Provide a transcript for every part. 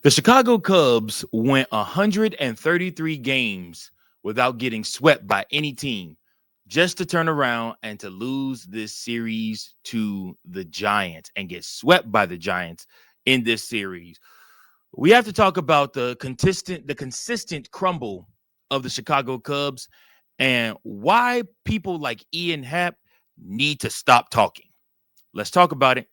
The Chicago Cubs went 133 games without getting swept by any team, just to turn around and to lose this series to the Giants and get swept by the Giants in this series. We have to talk about the consistent crumble of the Chicago Cubs and why people like Ian Happ need to stop talking. Let's talk about it.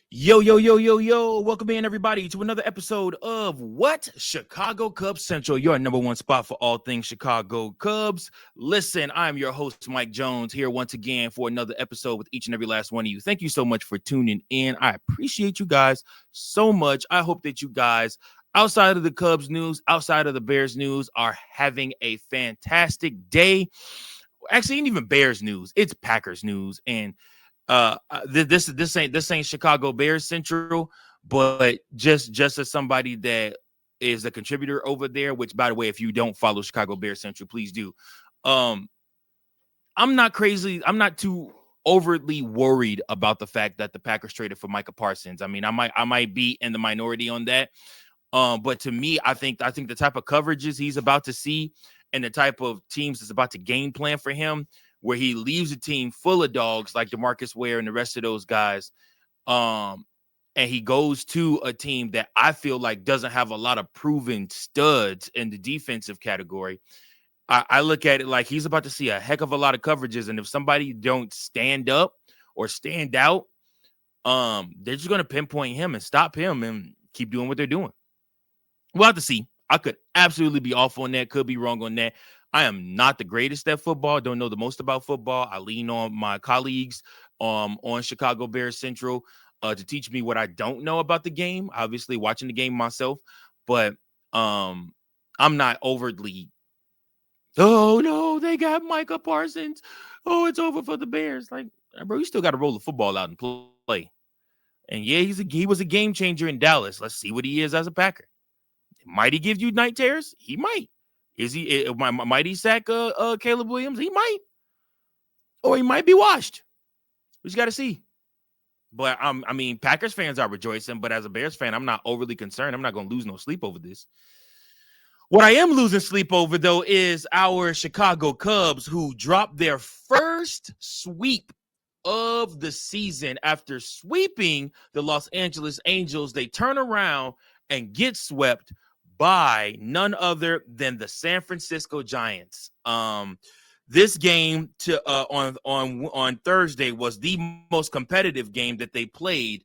Yo, yo, yo, yo, yo. Welcome in, everybody, to another episode of What? Chicago Cubs Central, your number one spot for all things Chicago Cubs. Listen, I'm your host, Mike Jones, here once again for another episode with each and every last one of you. Thank you so much for tuning in. I appreciate you guys so much. I hope that you guys, outside of the Cubs news, outside of the Bears news, are having a fantastic day. Actually, ain't even Bears news. It's Packers news. And this ain't Chicago Bears Central, but just as somebody that is a contributor over there, which, by the way, if you don't follow Chicago Bears Central, please do. um I'm not crazy. I'm not too overtly worried about the fact that the Packers traded for Micah Parsons. I mean, I might be in the minority on that. But to me, I think the type of coverages he's about to see and the type of teams that's about to game plan for him, where he leaves a team full of dogs like DeMarcus Ware and the rest of those guys, um, and he goes to a team that I feel like doesn't have a lot of proven studs in the defensive category. I look at it like he's about to see a heck of a lot of coverages, and if somebody don't stand up or stand out, they're just going to pinpoint him and stop him and keep doing what they're doing. We'll have to see. I could absolutely be off on that. Could be wrong on that. I am not the greatest at football. Don't know the most about football. I lean on my colleagues on Chicago Bears Central to teach me what I don't know about the game. Obviously, watching the game myself, but um, I'm not overtly. Oh no, they got Micah Parsons. Oh, it's over for the Bears. Like, bro, you still got to roll the football out and play. And yeah, he was a game changer in Dallas. Let's see what he is as a Packer. Might he give you night terrors? He might. Is he? Might he sack Caleb Williams? He might, or he might be washed. We just got to see. But I mean, Packers fans are rejoicing, but as a Bears fan, I'm not overly concerned. I'm not going to lose no sleep over this. What I am losing sleep over, though, is our Chicago Cubs, who dropped their first sweep of the season after sweeping the Los Angeles Angels. They turn around and get swept by none other than the San Francisco Giants. This game on Thursday was the most competitive game that they played.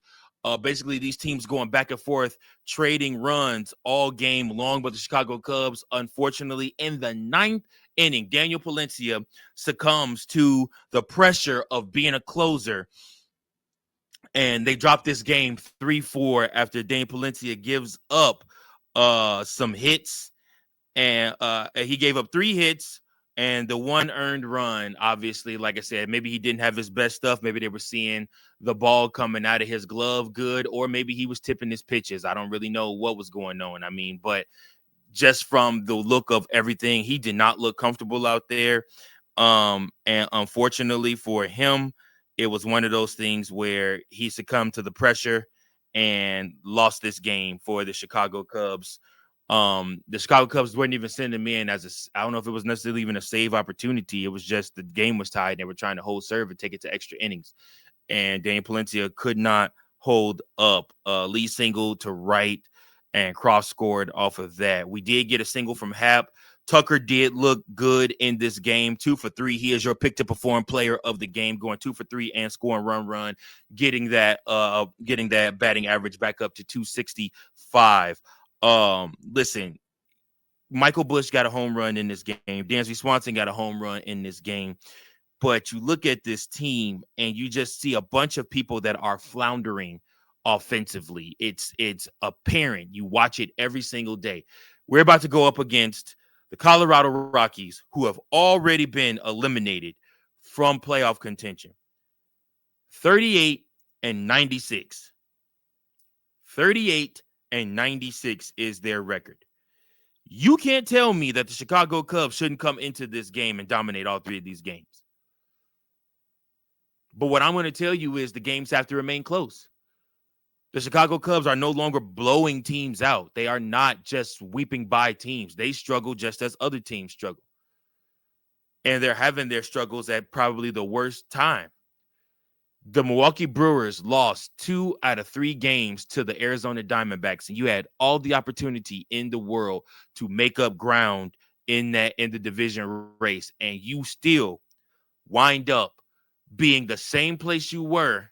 Basically, these teams going back and forth, trading runs all game long. But the Chicago Cubs, unfortunately, in the ninth inning, Daniel Palencia succumbs to the pressure of being a closer, and they drop this game 3-4 after Daniel Palencia gives up some hits, and he gave up 3 hits and the 1 earned run. Obviously, like I said, maybe he didn't have his best stuff. Maybe they were seeing the ball coming out of his glove good, or maybe he was tipping his pitches. I don't really know what was going on. I mean, but just from the look of everything, he did not look comfortable out there. And unfortunately for him, it was one of those things where he succumbed to the pressure and lost this game for the Chicago Cubs. The Chicago Cubs weren't even sending him in I don't know if it was necessarily even a save opportunity. It was just the game was tied. They were trying to hold serve and take it to extra innings. And Daniel Palencia could not hold up. Lead single to right, and Cross scored off of that. We did get a single from Happ. Tucker did look good in this game. 2 for 3. He is your pick to perform player of the game, going 2 for 3 and scoring run, getting that batting average back up to 265. Listen, Michael Busch got a home run in this game. Dansby Swanson got a home run in this game. But you look at this team and you just see a bunch of people that are floundering offensively. It's apparent. You watch it every single day. We're about to go up against the Colorado Rockies, who have already been eliminated from playoff contention. 38-96. 38-96 is their record. You can't tell me that the Chicago Cubs shouldn't come into this game and dominate all three of these games. But what I'm going to tell you is the games have to remain close. The Chicago Cubs are no longer blowing teams out. They are not just sweeping by teams. They struggle just as other teams struggle. And they're having their struggles at probably the worst time. The Milwaukee Brewers lost 2 out of 3 games to the Arizona Diamondbacks, and you had all the opportunity in the world to make up ground in the division race, and you still wind up being the same place you were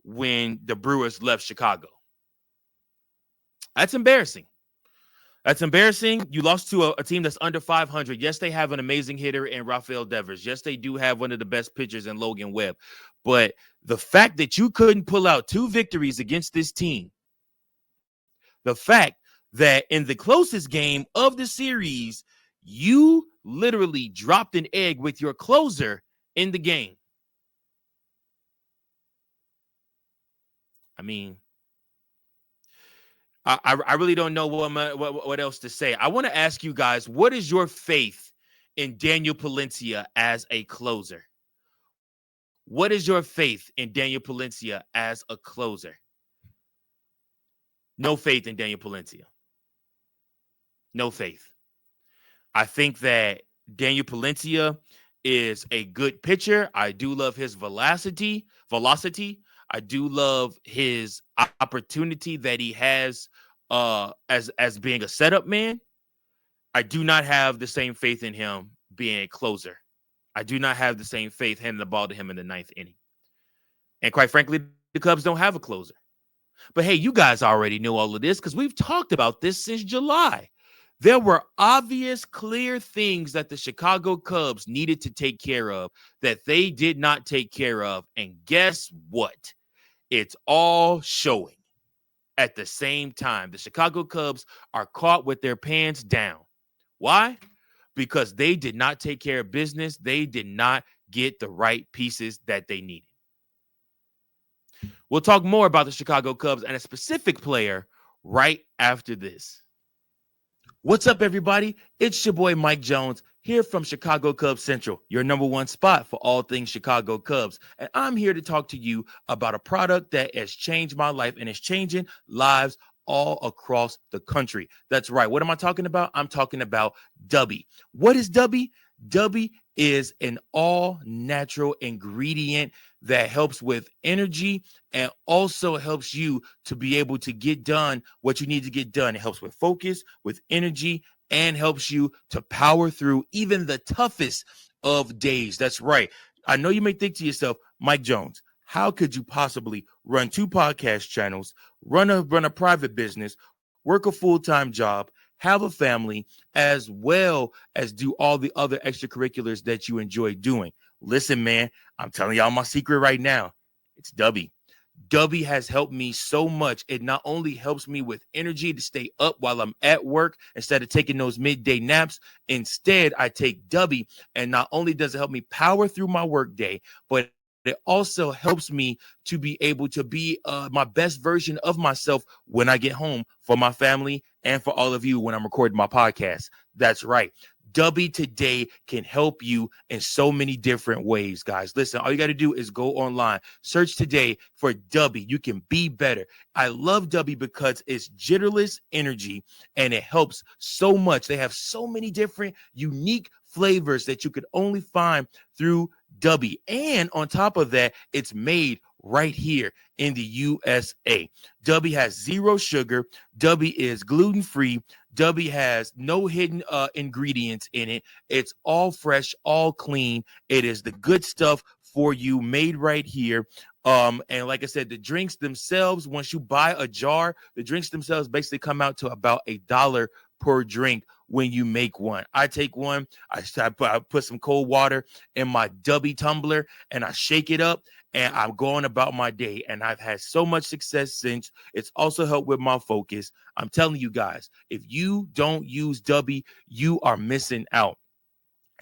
when the Brewers left Chicago. That's embarrassing. That's embarrassing. You lost to a team that's under 500. Yes, they have an amazing hitter in Rafael Devers. Yes, they do have one of the best pitchers in Logan Webb. But the fact that you couldn't pull out 2 victories against this team, the fact that in the closest game of the series, you literally dropped an egg with your closer in the game. I mean, I really don't know what else to say. I want to ask you guys, what is your faith in Daniel Palencia as a closer? What is your faith in Daniel Palencia as a closer? No faith in Daniel Palencia. No faith. I think that Daniel Palencia is a good pitcher. I do love his velocity. I do love his opportunity that he has as being a setup man. I do not have the same faith in him being a closer. I do not have the same faith handing the ball to him in the 9th inning. And quite frankly, the Cubs don't have a closer. But hey, you guys already know all of this because we've talked about this since July. There were obvious, clear things that the Chicago Cubs needed to take care of that they did not take care of. And guess what? It's all showing at the same time. The Chicago Cubs are caught with their pants down. Why? Because they did not take care of business. They did not get the right pieces that they needed. We'll talk more about the Chicago Cubs and a specific player right after this. What's up, everybody? It's your boy, Mike Jones, here from Chicago Cubs Central, your number one spot for all things Chicago Cubs. And I'm here to talk to you about a product that has changed my life and is changing lives all across the country. That's right. What am I talking about? I'm talking about Dubby. What is Dubby? Dubby is an all-natural ingredient that helps with energy and also helps you to be able to get done what you need to get done. It helps with focus, with energy, and helps you to power through even the toughest of days. That's right. I know you may think to yourself, Mike Jones, how could you possibly run 2 podcast channels, run a private business, work a full-time job, have a family, as well as do all the other extracurriculars that you enjoy doing? Listen, man, I'm telling y'all my secret right now. It's Dubby. Dubby has helped me so much. It not only helps me with energy to stay up while I'm at work instead of taking those midday naps. Instead, I take Dubby, and not only does it help me power through my work day, but it also helps me to be able to be my best version of myself when I get home for my family and for all of you when I'm recording my podcast. That's right. Dubby today can help you in so many different ways, guys. Listen, all you got to do is go online, search today for Dubby. You can be better. I love Dubby because it's jitterless energy and it helps so much. They have so many different unique flavors that you could only find through Dubby. And on top of that, it's made right here in the USA. Dubby has 0 sugar. Dubby is gluten-free. Dubby has no hidden ingredients in it. It's all fresh, all clean. It is the good stuff for you, made right here. And like I said, the drinks themselves, once you buy a jar, the drinks themselves basically come out to about $1 per drink when you make one. I take one, I put some cold water in my Dubby tumbler and I shake it up and I'm going about my day. And I've had so much success since. It's also helped with my focus. I'm telling you guys, if you don't use Dubby, you are missing out.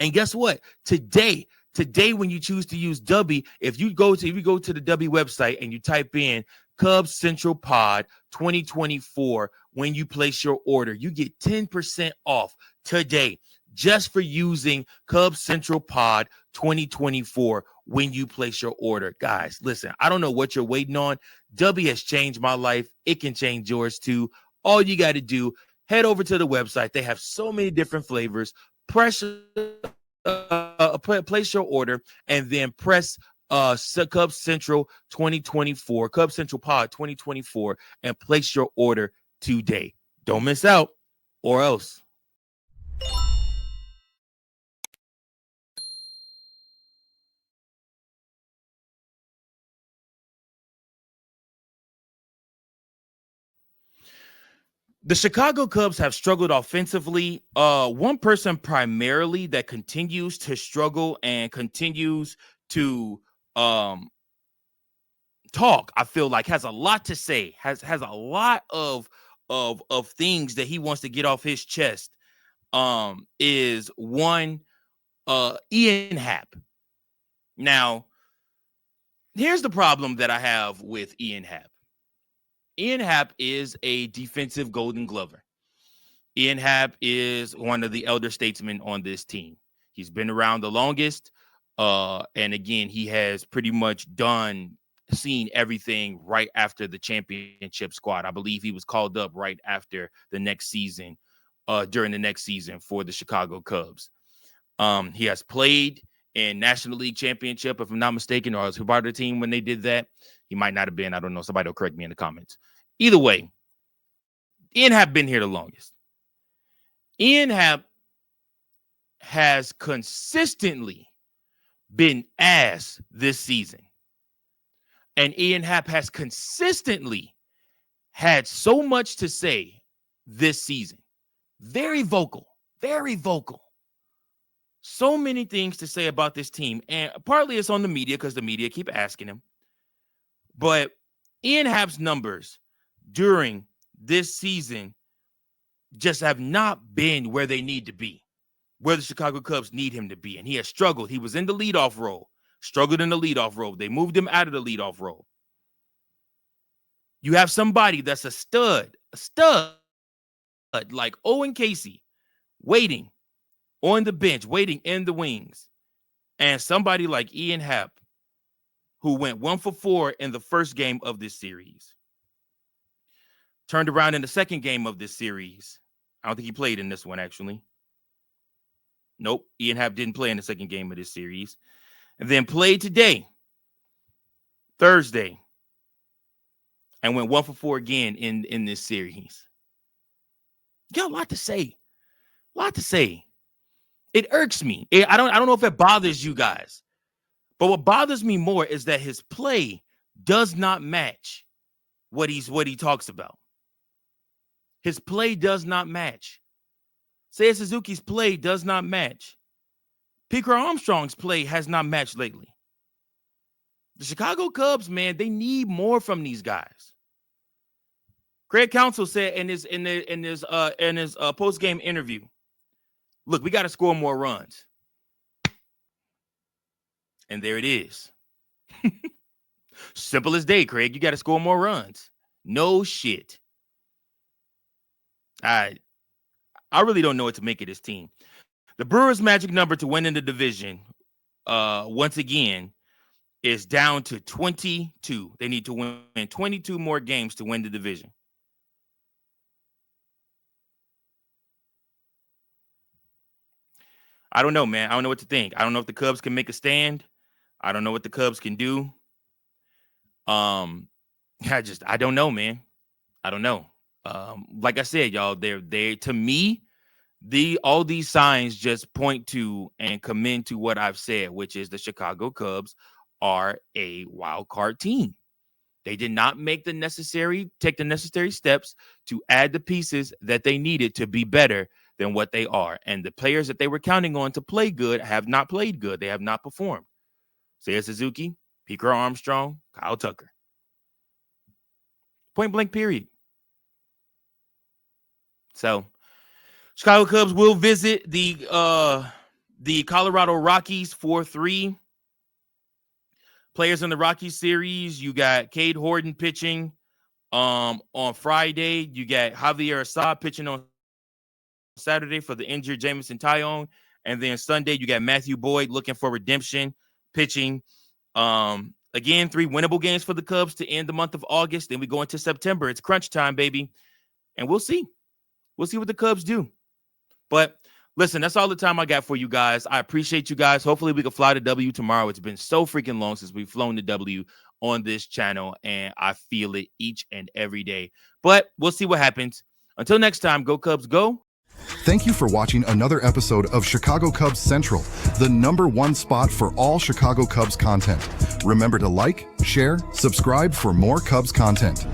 And guess what? Today, today, when you choose to use W, if you go to the W website and you type in Cubs Central Pod 2024, when you place your order, you get 10% off today just for using Cubs Central Pod 2024 when you place your order. Guys, listen, I don't know what you're waiting on. W has changed my life. It can change yours too. All you got to do, head over to the website. They have so many different flavors. Place your order and then press Cubs Central 2024, Cubs Central Pod 2024, and place your order today. Don't miss out, or else. The Chicago Cubs have struggled offensively. One person primarily that continues to struggle and continues to talk, I feel like has a lot to say, has a lot of things that he wants to get off his chest. Is one Ian Happ. Now, here's the problem that I have with Ian Happ. Ian Happ is a defensive Golden Glover. Ian Happ is one of the elder statesmen on this team. He's been around the longest. And again, he has pretty much seen everything right after the championship squad. I believe he was called up right after the next season, during the next season for the Chicago Cubs. He has played in National League Championship, if I'm not mistaken, or was he part of the team when they did that? He might not have been. I don't know. Somebody will correct me in the comments. Either way, Ian Happ been here the longest. Ian Happ has consistently been ass this season. And Ian Happ has consistently had so much to say this season. Very vocal, very vocal. So many things to say about this team. And partly it's on the media because the media keep asking him. But Ian Happ's numbers during this season just have not been where they need to be, where the Chicago Cubs need him to be. And he has struggled. He was in the leadoff role, struggled in the leadoff role. They moved him out of the leadoff role. You have somebody that's a stud like Owen Casey, waiting on the bench, waiting in the wings. And somebody like Ian Happ, who went 1 for 4 in the first game of this series, turned around in the second game of this series. I don't think he played in this one, actually. Nope, Ian Happ didn't play in the second game of this series. And then played today, Thursday, and went 1 for 4 again in this series. You got a lot to say. A lot to say. It irks me. I don't know if it bothers you guys. But what bothers me more is that his play does not match what he talks about. His play does not match. Seiya Suzuki's play does not match. Pete Armstrong's play has not matched lately. The Chicago Cubs, man, they need more from these guys. Craig Counsell said in his post-game interview, look, we got to score more runs. And there it is. Simple as day, Craig. You got to score more runs. No shit. I really don't know what to make of this team. The Brewers' magic number to win in the division, once again, is down to 22. They need to win 22 more games to win the division. I don't know, man. I don't know what to think. I don't know if the Cubs can make a stand. I don't know what the Cubs can do. I don't know, man. I don't know. Like I said, y'all, they to me, all these signs just point to and commend to what I've said, which is the Chicago Cubs are a wild card team. They did not take the necessary steps to add the pieces that they needed to be better than what they are. And the players that they were counting on to play good have not played good. They have not performed. Seiya Suzuki, Pete Armstrong, Kyle Tucker. Point blank, period. So Chicago Cubs will visit the The Colorado Rockies 4-3. Players in the Rockies series, you got Cade Horton pitching on Friday. You got Javier Assad pitching on Saturday for the injured Jameson Taillon. And then Sunday, you got Matthew Boyd looking for redemption, pitching. Again, 3 winnable games for the Cubs to end the month of August. Then we go into September. It's crunch time, baby. And we'll see. We'll see what the Cubs do. But listen, that's all the time I got for you guys. I appreciate you guys. Hopefully we can fly to W tomorrow. It's been so freaking long since we've flown to W on this channel, and I feel it each and every day. But we'll see what happens. Until next time, go Cubs, go. Thank you for watching another episode of Chicago Cubs Central, the #1 spot for all Chicago Cubs content. Remember to like, share, subscribe for more Cubs content.